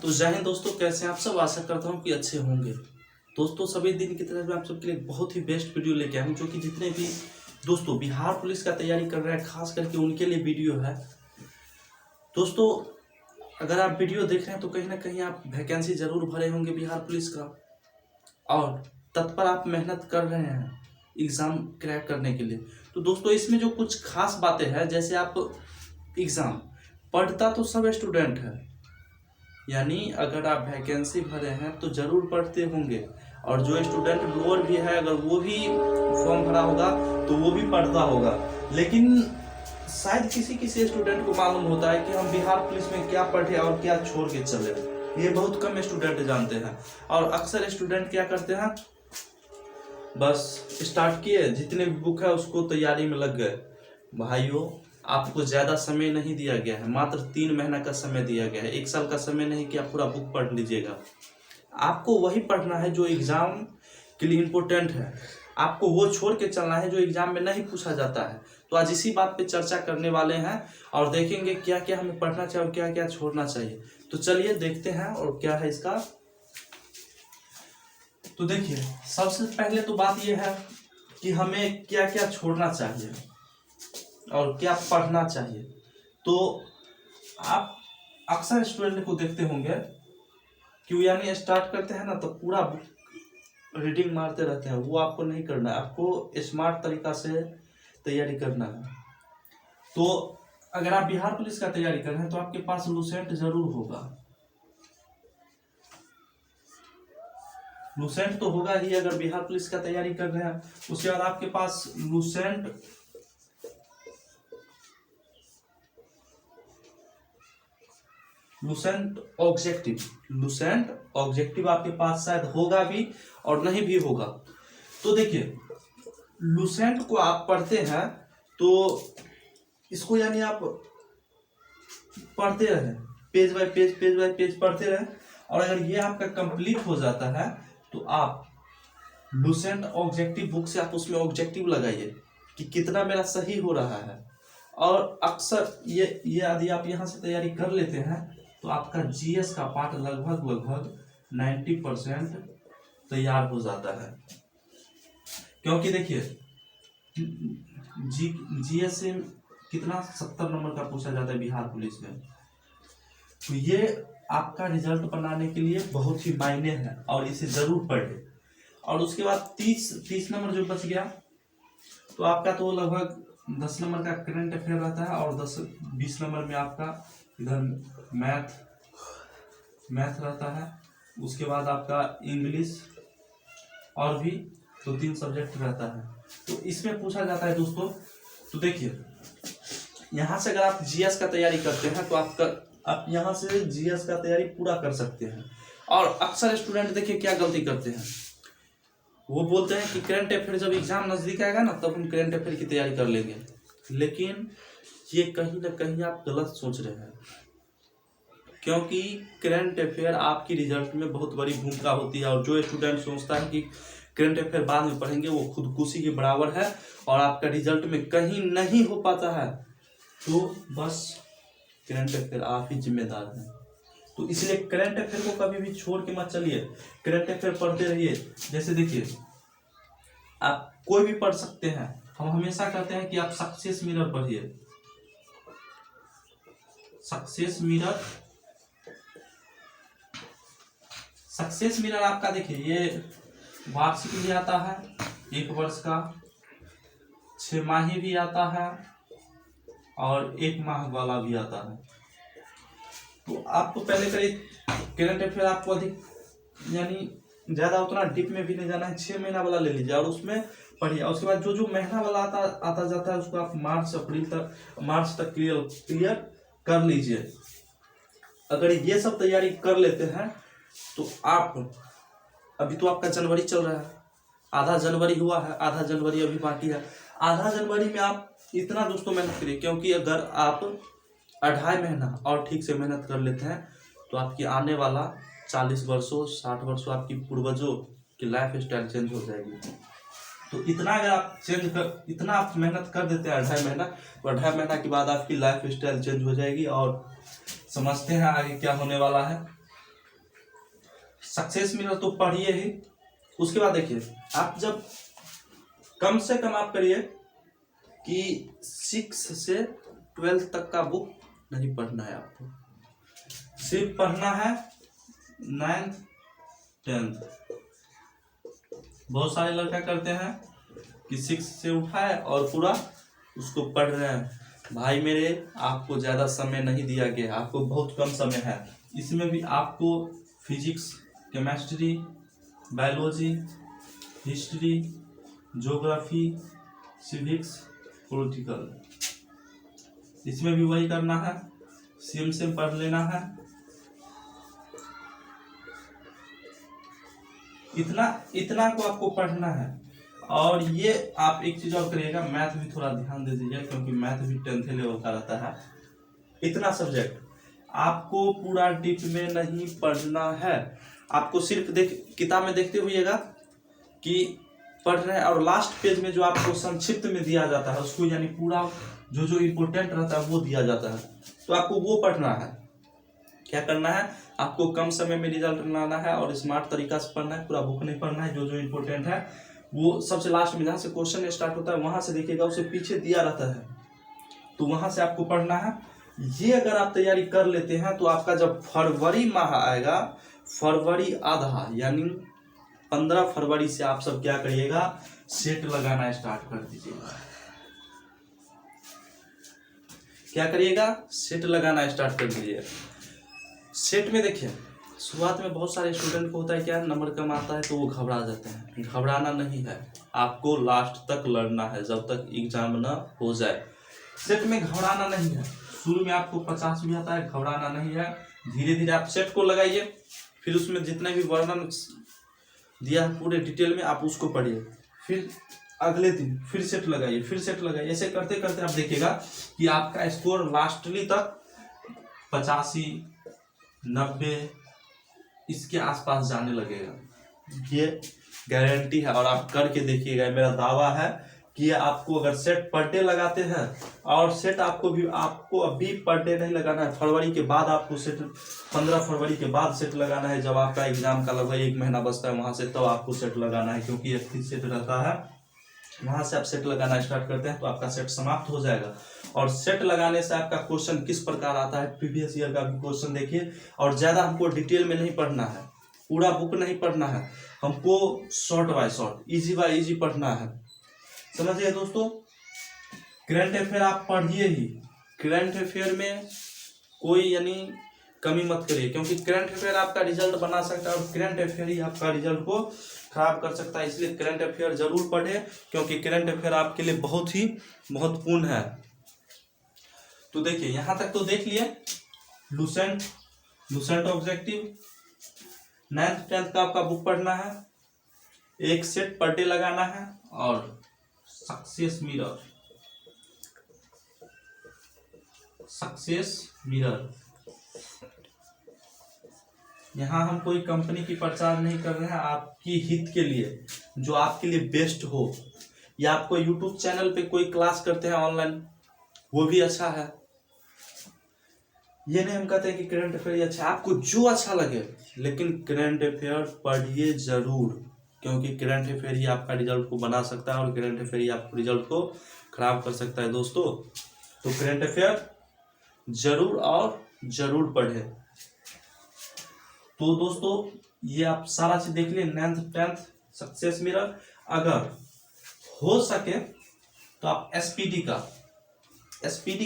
तो जय हिंद दोस्तों, कैसे हैं आप सब। आशा करता हूं कि अच्छे होंगे। दोस्तों सभी दिन की तरह मैं आप सबके लिए बहुत ही बेस्ट वीडियो लेके आया हूं, जो कि जितने भी दोस्तों बिहार पुलिस का तैयारी कर रहे हैं खास करके उनके लिए वीडियो है। दोस्तों अगर आप वीडियो देख रहे हैं तो कहीं ना कहीं आप वैकेंसी जरूर भरे होंगे बिहार पुलिस का, और तत्पर आप मेहनत कर रहे हैं एग्ज़ाम क्रैक करने के लिए। तो दोस्तों इसमें जो कुछ खास बातें हैं, जैसे आप एग्ज़ाम पढ़ता तो सब स्टूडेंट है, यानी अगर आप वैकेंसी भरे हैं तो ज़रूर पढ़ते होंगे, और जो स्टूडेंट लोअर भी है अगर वो भी फॉर्म भरा होगा तो वो भी पढ़ता होगा। लेकिन शायद किसी किसी स्टूडेंट को मालूम होता है कि हम बिहार पुलिस में क्या पढ़े और क्या छोड़ के चले। ये बहुत कम स्टूडेंट जानते हैं, और अक्सर स्टूडेंट क्या करते हैं, बस स्टार्ट किए, जितने भी बुक है उसको तैयारी में लग गए। भाइयों आपको ज़्यादा समय नहीं दिया गया है, मात्र 3 महीना का समय दिया गया है। 1 साल का समय नहीं कि आप पूरा बुक पढ़ लीजिएगा। आपको वही पढ़ना है जो एग्ज़ाम के लिए इम्पोर्टेंट है, आपको वो छोड़ के चलना है जो एग्ज़ाम में नहीं पूछा जाता है। तो आज इसी बात पे चर्चा करने वाले हैं और देखेंगे क्या क्या हमें पढ़ना चाहिए और क्या क्या छोड़ना चाहिए। तो चलिए देखते हैं और क्या है इसका। तो देखिए सबसे पहले तो बात यह है कि हमें क्या क्या छोड़ना चाहिए और क्या पढ़ना चाहिए। तो आप अक्सर स्टूडेंट को देखते होंगे कि वो यानी स्टार्ट करते हैं ना तो पूरा रीडिंग मारते रहते हैं। वो आपको नहीं करना है, आपको स्मार्ट तरीका से तैयारी करना है। तो अगर आप बिहार पुलिस का तैयारी कर रहे हैं तो आपके पास लूसेंट जरूर होगा। लूसेंट तो होगा ही अगर बिहार पुलिस का तैयारी कर रहे हैं। उसके बाद आपके पास लूसेंट ऑब्जेक्टिव आपके पास शायद होगा भी और नहीं भी होगा। तो देखिए लूसेंट को आप पढ़ते हैं तो इसको यानी आप पढ़ते रहें, पेज बाय पेज पढ़ते रहें, और अगर ये आपका कंप्लीट हो जाता है तो आप लूसेंट ऑब्जेक्टिव बुक से आप उसमें ऑब्जेक्टिव लगाइए कि कितना मेरा सही हो रहा है। और अक्सर ये यदि आप यहाँ से तैयारी कर लेते हैं तो आपका जीएस का पार्ट लगभग 90% तैयार हो जाता है। क्योंकि देखिए जीएस से कितना 70 नंबर का पूछा जाता है बिहार पुलिस में। तो ये आपका रिजल्ट बनाने के लिए बहुत ही मायने है और इसे जरूर पढ़े। और उसके बाद 30 नंबर जो बच गया तो आपका तो लगभग 10 नंबर का करंट अफेयर रहता है, और 20 नंबर में आपका इधर मैथ रहता है। उसके बाद आपका इंग्लिश और भी 2-3 सब्जेक्ट रहता है। तो इसमें पूछा जाता है दोस्तों। तो देखिए यहाँ से अगर आप जीएस का तैयारी करते हैं तो आप यहाँ से जीएस का तैयारी पूरा कर सकते हैं। और अक्सर स्टूडेंट देखिए क्या गलती करते हैं, वो बोलते हैं कि करंट अफेयर जब एग्जाम नजदीक आएगा ना तब हम करंट अफेयर की तैयारी कर लेंगे। लेकिन ये कहीं ना कहीं आप गलत सोच रहे हैं, क्योंकि करंट अफेयर आपकी रिजल्ट में बहुत बड़ी भूमिका होती है। और जो स्टूडेंट सोचता है कि करंट अफेयर बाद में पढ़ेंगे वो खुदकुशी के बराबर है और आपका रिजल्ट में कहीं नहीं हो पाता है। तो बस करंट अफेयर आप ही जिम्मेदार हैं। तो इसलिए करंट अफेयर को कभी भी छोड़ के मत चलिए, करंट अफेयर पढ़ते रहिए। जैसे देखिए आप कोई भी पढ़ सकते हैं, हम हमेशा कहते हैं कि आप सक्सेस मिरर पढ़िए। सक्सेस मिरर आपका देखिए ये वार्षिक भी आता है, 1 वर्ष का, 6 माही भी आता है और 1 माह वाला भी आता है। तो आपको पहले करीब करंट अफेयर आपको अधिक यानी ज़्यादा उतना डीप में भी नहीं जाना है, 6 महीना वाला ले लीजिए और उसमें पढ़िए। और उसके बाद जो महीना वाला आता जाता है उसको आप मार्च तक क्लियर कर लीजिए। अगर ये सब तैयारी कर लेते हैं तो आप, अभी तो आपका जनवरी चल रहा है, आधा जनवरी हुआ है, आधा जनवरी अभी बाकी है। आधा जनवरी में आप इतना दोस्तों मेहनत करिए, क्योंकि अगर आप 2.5 महीना और ठीक से मेहनत कर लेते हैं तो आपकी आने वाला 40 वर्षों 60 वर्षों आपकी पूर्वजों की लाइफ स्टाइल चेंज हो जाएगी। तो इतना अगर आप इतना आप मेहनत कर देते हैं 2.5 महीना, तो 2.5 महीना के बाद आपकी लाइफ स्टाइल चेंज हो जाएगी। और समझते हैं आगे क्या होने वाला है। सक्सेस मिरर तो पढ़िए ही। उसके बाद देखिए, आप जब कम से कम आप करिए कि 6 से 12 तक का बुक नहीं पढ़ना है आपको, सिर्फ पढ़ना है 9th 10th। बहुत सारे लड़का करते हैं कि 6 से उठाए और पूरा उसको पढ़ रहे हैं। भाई मेरे, आपको ज़्यादा समय नहीं दिया गया, आपको बहुत कम समय है। इसमें भी आपको physics, chemistry, biology, history, geography, civics, political, इसमें भी वही करना है, सेम पढ़ लेना है। इतना को आपको पढ़ना है। और ये आप एक चीज और करिएगा, मैथ भी थोड़ा ध्यान दे दीजिए, क्योंकि मैथ भी 10th लेवल का रहता है। इतना सब्जेक्ट आपको पूरा डीप में नहीं पढ़ना है, आपको सिर्फ किताब में देखते हुएगा कि पढ़ रहे हैं, और लास्ट पेज में जो आपको संक्षिप्त में दिया जाता है उसको, यानी पूरा जो इम्पोर्टेंट रहता है वो दिया जाता है, तो आपको वो पढ़ना है। क्या करना है, आपको कम समय में रिजल्ट लाना है और स्मार्ट तरीका से पढ़ना है, पूरा बुक नहीं पढ़ना है। जो इम्पोर्टेंट है वो सबसे लास्ट में, जहाँ से क्वेश्चन स्टार्ट होता है वहां से देखिएगा, उसे पीछे दिया रहता है, तो वहां से आपको पढ़ना है। ये अगर आप तैयारी कर लेते हैं तो आपका जब फरवरी माह आएगा, फरवरी आधा यानी 15 फरवरी से आप सब क्या करिएगा, सेट लगाना स्टार्ट कर दीजिएगा। क्या करिएगा, सेट लगाना स्टार्ट कर दीजिए। सेट में देखिए, शुरुआत में बहुत सारे स्टूडेंट को होता है क्या, नंबर कम आता है तो वो घबरा जाते हैं। घबराना नहीं है, आपको लास्ट तक लड़ना है जब तक एग्जाम ना हो जाए। सेट में घबराना नहीं है, शुरू में आपको 50 भी आता है, घबराना नहीं है। धीरे धीरे आप सेट को लगाइए, फिर उसमें जितने भी वर्णन दिया पूरे डिटेल में आप उसको पढ़िए, फिर अगले दिन फिर सेट लगाइए, फिर सेट लगाइए। ऐसे करते करते आप देखिएगा कि आपका स्कोर लास्टली तक 85, 90 इसके आसपास जाने लगेगा। ये गारंटी है, और आप करके देखिएगा। मेरा दावा है कि आपको अगर सेट पर डे लगाते हैं, और सेट आपको अभी पर डे नहीं लगाना है, फरवरी के बाद आपको सेट 15 फरवरी के बाद सेट लगाना है, जब आपका एग्जाम का लगभग 1 महीना बचता है वहां से, तब आपको सेट लगाना है, क्योंकि 31 सेट रहता है। वहां से आप सेट लगाना स्टार्ट करते हैं तो आपका सेट समाप्त हो जाएगा। और सेट लगाने से आपका क्वेश्चन किस प्रकार आता है, प्रीवियस ईयर का भी क्वेश्चन देखिए। और ज्यादा हमको डिटेल में नहीं पढ़ना है, पूरा बुक नहीं पढ़ना है, हमको short by short, easy by easy पढ़ना है। समझिए दोस्तों, करंट अफेयर आप पढ़िए ही। करंट अफेयर में कोई यानी कमी मत करिए, क्योंकि करंट अफेयर आपका रिजल्ट बना सकता है, और करंट अफेयर ही आपका रिजल्ट को खराब कर सकता है। इसलिए करंट अफेयर जरूर पढ़े, क्योंकि करंट अफेयर आपके लिए बहुत ही महत्वपूर्ण है। तो देखिए, यहां तक तो देख लिए, लुसेंट ऑब्जेक्टिव 9th 10th का आपका बुक पढ़ना है, एक सेट पर डे लगाना है, और सक्सेस मिरर। यहाँ हम कोई कंपनी की प्रचार नहीं कर रहे हैं, आपकी हित के लिए, जो आपके लिए बेस्ट हो। या आपको यूट्यूब चैनल पे कोई क्लास करते हैं ऑनलाइन, वो भी अच्छा है। ये नहीं हम कहते हैं कि करंट अफेयर अच्छा है, आपको जो अच्छा लगे, लेकिन करंट अफेयर पढ़िए जरूर, क्योंकि करंट अफेयर ही आपका रिजल्ट को बना सकता है, और करंट अफेयर ही आपको रिजल्ट को खराब कर सकता है दोस्तों। तो करंट अफेयर जरूर और जरूर पढ़े। तो दोस्तों, ये आप सारा चीज देख लिए, 9th 10th सक्सेस मिरर। अगर हो सके तो आप एसपीडी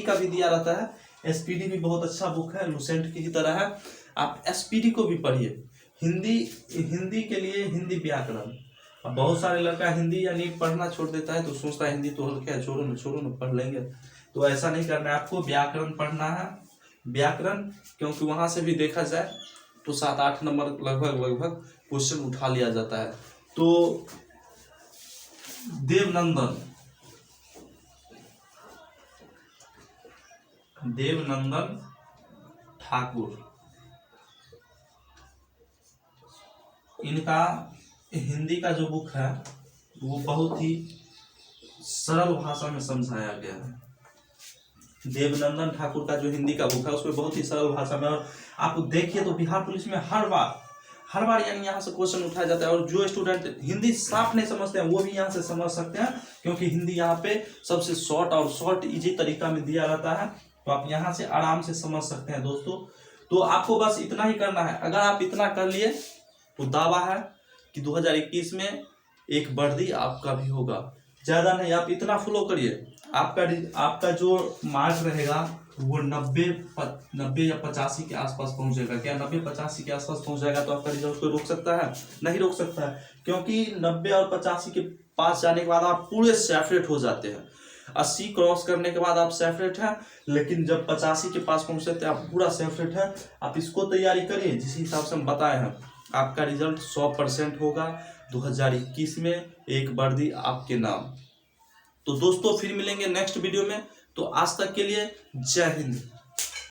का भी दिया रहता है, एसपीडी भी बहुत अच्छा बुक है, लुसेंट की तरह है। आप एसपीडी को भी पढ़िए। हिंदी के लिए हिंदी व्याकरण। अब बहुत सारे लड़का हिंदी यानी पढ़ना छोड़ देता है, तो सोचता है हिंदी तो हल्का है, छोड़ो ना पढ़ लेंगे। तो ऐसा नहीं करना है, आपको व्याकरण पढ़ना है। व्याकरण, क्योंकि वहां से भी देखा जाए तो 7-8 नंबर लगभग क्वेश्चन उठा लिया जाता है। तो देवनंदन ठाकुर, इनका हिंदी का जो बुक है वो बहुत ही सरल भाषा में समझाया गया है। देवनंदन ठाकुर का जो हिंदी का बुक है उसमें बहुत ही सरल भाषा में, और आप देखिए तो बिहार पुलिस में हर हर बार यानी यहाँ से क्वेश्चन उठाया जाता है। और जो स्टूडेंट हिंदी साफ नहीं समझते हैं वो भी यहाँ से समझ सकते हैं, क्योंकि हिंदी यहाँ पे सबसे शॉर्ट इजी तरीका में दिया रहता है, तो आप यहाँ से आराम से समझ सकते हैं दोस्तों। तो आपको बस इतना ही करना है। अगर आप इतना कर लिए तो दावा है कि 2021 में एक वर्दी आपका भी होगा। ज़्यादा नहीं, आप इतना फॉलो करिए, आपका जो मार्क रहेगा वो 90 या 85 के आसपास पहुंच जाएगा। क्या 90-85 के आसपास पहुंच जाएगा तो आपका रिजल्ट कोई रोक सकता है? नहीं रोक सकता है, क्योंकि 90 और 85 के पास जाने के बाद आप पूरे सेपरेट हो जाते हैं। 80 क्रॉस करने के बाद आप सेपरेट हैं, लेकिन जब 85 के पास पहुंचते हैं आप पूरा सेपरेट हैं। आप इसको तैयारी करिए जिस हिसाब से हम बताए हैं। आपका रिजल्ट 100% होगा 2021 में, एक वर्दी आपके नाम। तो दोस्तों फिर मिलेंगे नेक्स्ट वीडियो में। तो आज तक के लिए जय हिंद।